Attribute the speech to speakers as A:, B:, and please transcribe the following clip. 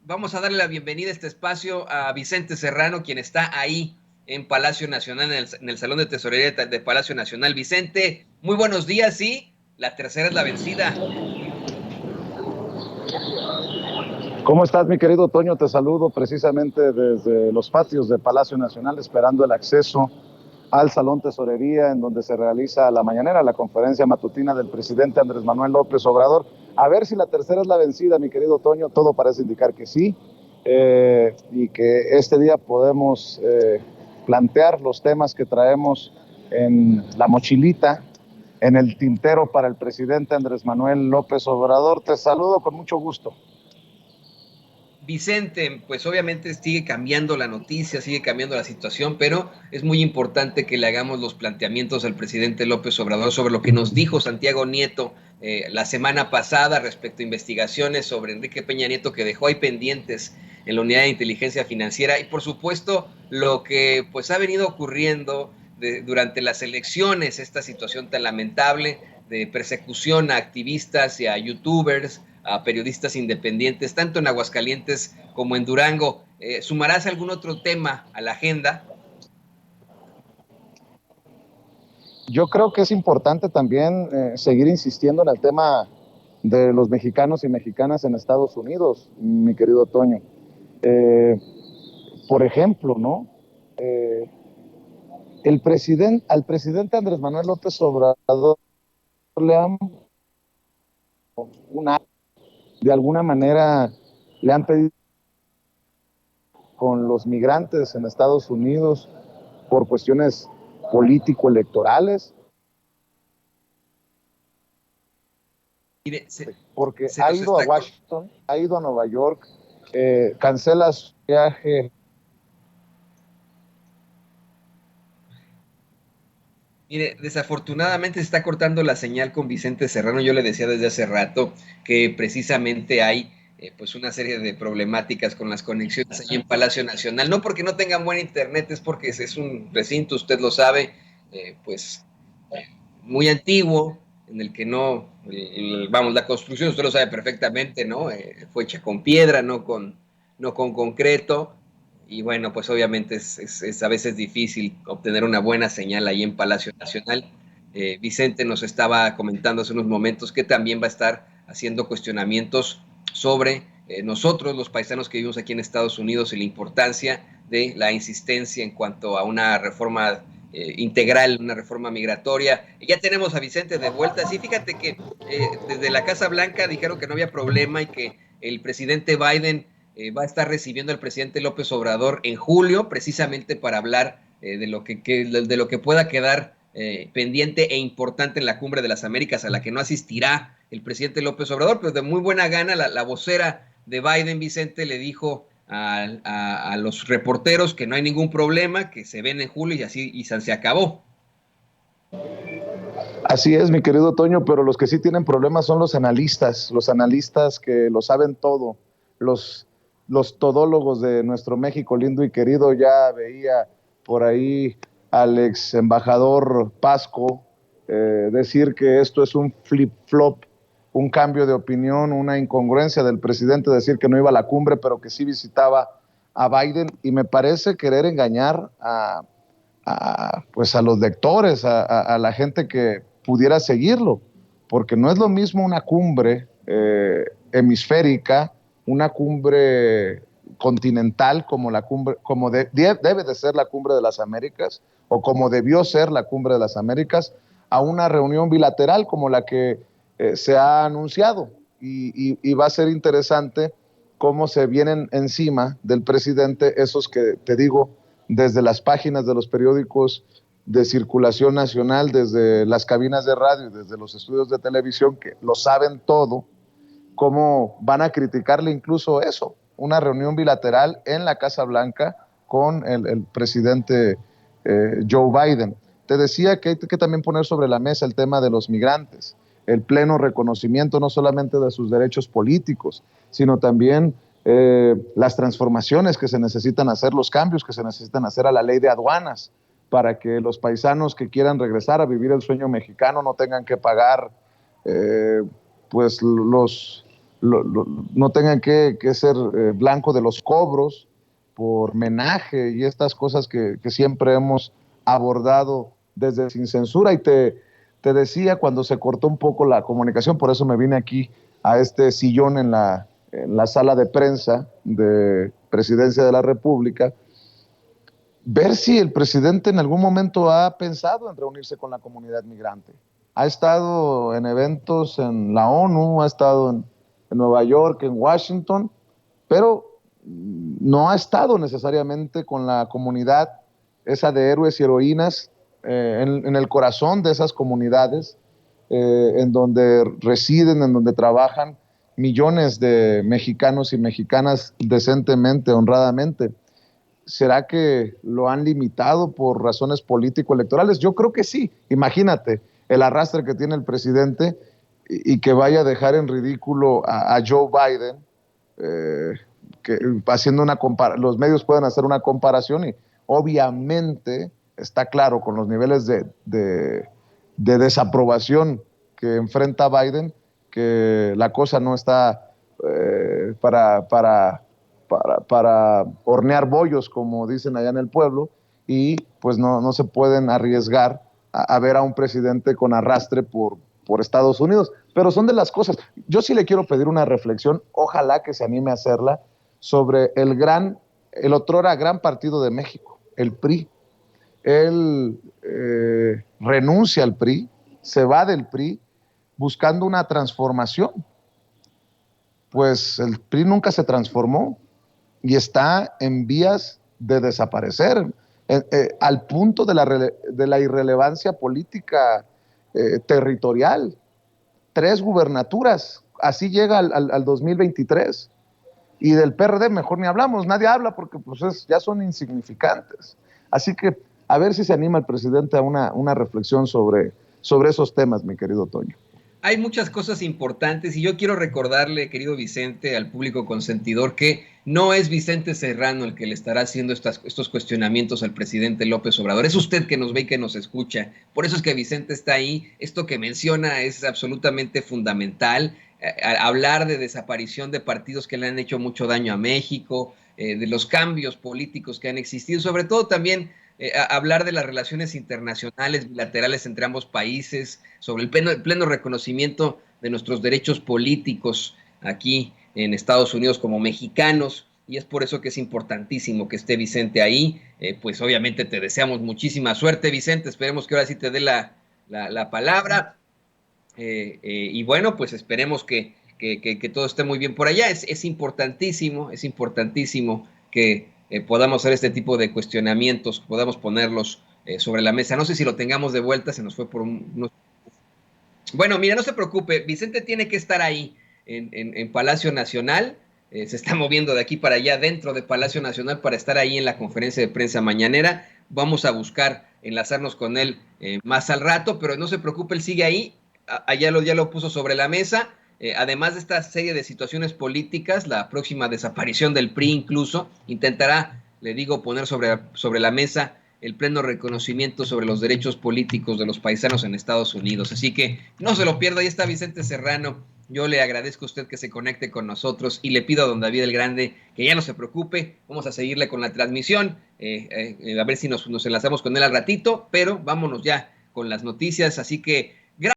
A: vamos a darle la bienvenida a este espacio a Vicente Serrano, quien está ahí en Palacio Nacional, en el Salón de Tesorería de Palacio Nacional. Vicente, muy buenos días, y la tercera es la vencida.
B: ¿Cómo estás, mi querido Toño? Te saludo precisamente desde los patios de Palacio Nacional, esperando el acceso al Salón Tesorería, en donde se realiza la mañanera, la conferencia matutina del presidente Andrés Manuel López Obrador. A ver si la tercera es la vencida, mi querido Toño. Todo parece indicar que sí, y que este día podemos plantear los temas que traemos en la mochilita, en el tintero para el presidente Andrés Manuel López Obrador. Te saludo con mucho gusto.
A: Vicente, pues obviamente sigue cambiando la noticia, sigue cambiando la situación, pero es muy importante que le hagamos los planteamientos al presidente López Obrador sobre lo que nos dijo Santiago Nieto la semana pasada respecto a investigaciones sobre Enrique Peña Nieto que dejó ahí pendientes en la unidad de inteligencia financiera, y por supuesto lo que pues ha venido ocurriendo durante las elecciones, esta situación tan lamentable de persecución a activistas y a youtubers, a periodistas independientes, tanto en Aguascalientes como en Durango. ¿Sumarás algún otro tema a la agenda?
B: Yo creo que es importante también seguir insistiendo en el tema de los mexicanos y mexicanas en Estados Unidos, mi querido Toño. Eh, por ejemplo, ¿no? Eh, al presidente Andrés Manuel López Obrador le han una, de alguna manera le han pedido con los migrantes en Estados Unidos por cuestiones político-electorales, porque
A: Se
B: ha
A: nos
B: ido a
A: está...
B: Washington, ha ido a Nueva York, cancela su viaje.
A: Mire, desafortunadamente se está cortando la señal con Vicente Serrano. Yo le decía desde hace rato que precisamente hay pues una serie de problemáticas con las conexiones allí en Palacio Nacional. No porque no tengan buen internet, es porque es un recinto, usted lo sabe, pues muy antiguo, en el que no, vamos, la construcción, usted lo sabe perfectamente, ¿no? Fue hecha con piedra, no con concreto, y bueno, pues obviamente es a veces difícil obtener una buena señal ahí en Palacio Nacional. Vicente nos estaba comentando hace unos momentos que también va a estar haciendo cuestionamientos sobre nosotros, los paisanos que vivimos aquí en Estados Unidos, y la importancia de la insistencia en cuanto a una reforma integral, una reforma migratoria. Ya tenemos a Vicente de vuelta. Sí, fíjate que desde la Casa Blanca dijeron que no había problema y que el presidente Biden va a estar recibiendo al presidente López Obrador en julio, precisamente para hablar de lo que pueda quedar pendiente e importante en la Cumbre de las Américas, a la que no asistirá el presidente López Obrador, pero de muy buena gana la vocera de Biden, Vicente, le dijo a los reporteros que no hay ningún problema, que se ven en julio y así y se acabó.
B: Así es, mi querido Toño, pero los que sí tienen problemas son los analistas que lo saben todo, los, los todólogos de nuestro México lindo y querido. Ya veía por ahí al ex embajador Pasco decir que esto es un flip-flop, un cambio de opinión, una incongruencia del presidente, decir que no iba a la cumbre, pero que sí visitaba a Biden, y me parece querer engañar pues a los lectores, a la gente que pudiera seguirlo, porque no es lo mismo una cumbre hemisférica, una cumbre continental como la cumbre, debe de ser la cumbre de las Américas, o como debió ser la cumbre de las Américas, a una reunión bilateral como la que se ha anunciado. Y va a ser interesante cómo se vienen encima del presidente esos que te digo, desde las páginas de los periódicos de circulación nacional, desde las cabinas de radio, desde los estudios de televisión, que lo saben todo, cómo van a criticarle incluso eso, una reunión bilateral en la Casa Blanca con el presidente Joe Biden. Te decía que hay que también poner sobre la mesa el tema de los migrantes, el pleno reconocimiento no solamente de sus derechos políticos, sino también las transformaciones que se necesitan hacer, los cambios que se necesitan hacer a la ley de aduanas, para que los paisanos que quieran regresar a vivir el sueño mexicano no tengan que pagar pues no tengan que ser blanco de los cobros por menaje y estas cosas que siempre hemos abordado desde Sin Censura. Y te decía cuando se cortó un poco la comunicación, por eso me vine aquí a este sillón en la sala de prensa de Presidencia de la República, ver si el presidente en algún momento ha pensado en reunirse con la comunidad migrante. Ha estado en eventos en la ONU, ha estado en Nueva York, en Washington, pero no ha estado necesariamente con la comunidad esa de héroes y heroínas en el corazón de esas comunidades en donde residen, en donde trabajan millones de mexicanos y mexicanas decentemente, honradamente. ¿Será que lo han limitado por razones político-electorales? Yo creo que sí. Imagínate el arrastre que tiene el presidente y que vaya a dejar en ridículo a Joe Biden, que haciendo los medios pueden hacer una comparación y obviamente está claro con los niveles de desaprobación que enfrenta Biden que la cosa no está para hornear bollos, como dicen allá en el pueblo, y pues no se pueden arriesgar a ver a un presidente con arrastre por Estados Unidos. Pero son de las cosas. Yo sí le quiero pedir una reflexión, ojalá que se anime a hacerla, sobre el otrora gran partido de México, el PRI. Él renuncia al PRI, se va del PRI buscando una transformación. Pues el PRI nunca se transformó y está en vías de desaparecer, al punto de la irrelevancia política territorial. 3 gubernaturas, así llega al 2023. Y del PRD mejor ni hablamos, nadie habla porque pues ya son insignificantes. Así que a ver si se anima el presidente a una reflexión sobre esos temas, mi querido Toño.
A: Hay muchas cosas importantes y yo quiero recordarle, querido Vicente, al público consentidor, que no es Vicente Serrano el que le estará haciendo estos cuestionamientos al presidente López Obrador. Es usted que nos ve y que nos escucha. Por eso es que Vicente está ahí. Esto que menciona es absolutamente fundamental. Hablar de desaparición de partidos que le han hecho mucho daño a México, de los cambios políticos que han existido, sobre todo también hablar de las relaciones internacionales, bilaterales entre ambos países, sobre el pleno reconocimiento de nuestros derechos políticos aquí en Estados Unidos como mexicanos, y es por eso que es importantísimo que esté Vicente ahí. Pues obviamente te deseamos muchísima suerte, Vicente, esperemos que ahora sí te dé la palabra, y bueno, pues esperemos que todo esté muy bien por allá. Es importantísimo que podamos hacer este tipo de cuestionamientos, podamos ponerlos sobre la mesa. No sé si lo tengamos de vuelta, se nos fue por unos... Bueno, mira, no se preocupe, Vicente tiene que estar ahí en Palacio Nacional, se está moviendo de aquí para allá dentro de Palacio Nacional para estar ahí en la conferencia de prensa mañanera. Vamos a buscar enlazarnos con él más al rato, pero no se preocupe, él sigue ahí, ya lo puso sobre la mesa. Además de esta serie de situaciones políticas, la próxima desaparición del PRI incluso, intentará, le digo, poner sobre la mesa el pleno reconocimiento sobre los derechos políticos de los paisanos en Estados Unidos. Así que no se lo pierda, ahí está Vicente Serrano. Yo le agradezco a usted que se conecte con nosotros y le pido a don David el Grande que ya no se preocupe, vamos a seguirle con la transmisión, a ver si nos enlazamos con él al ratito, pero vámonos ya con las noticias, así que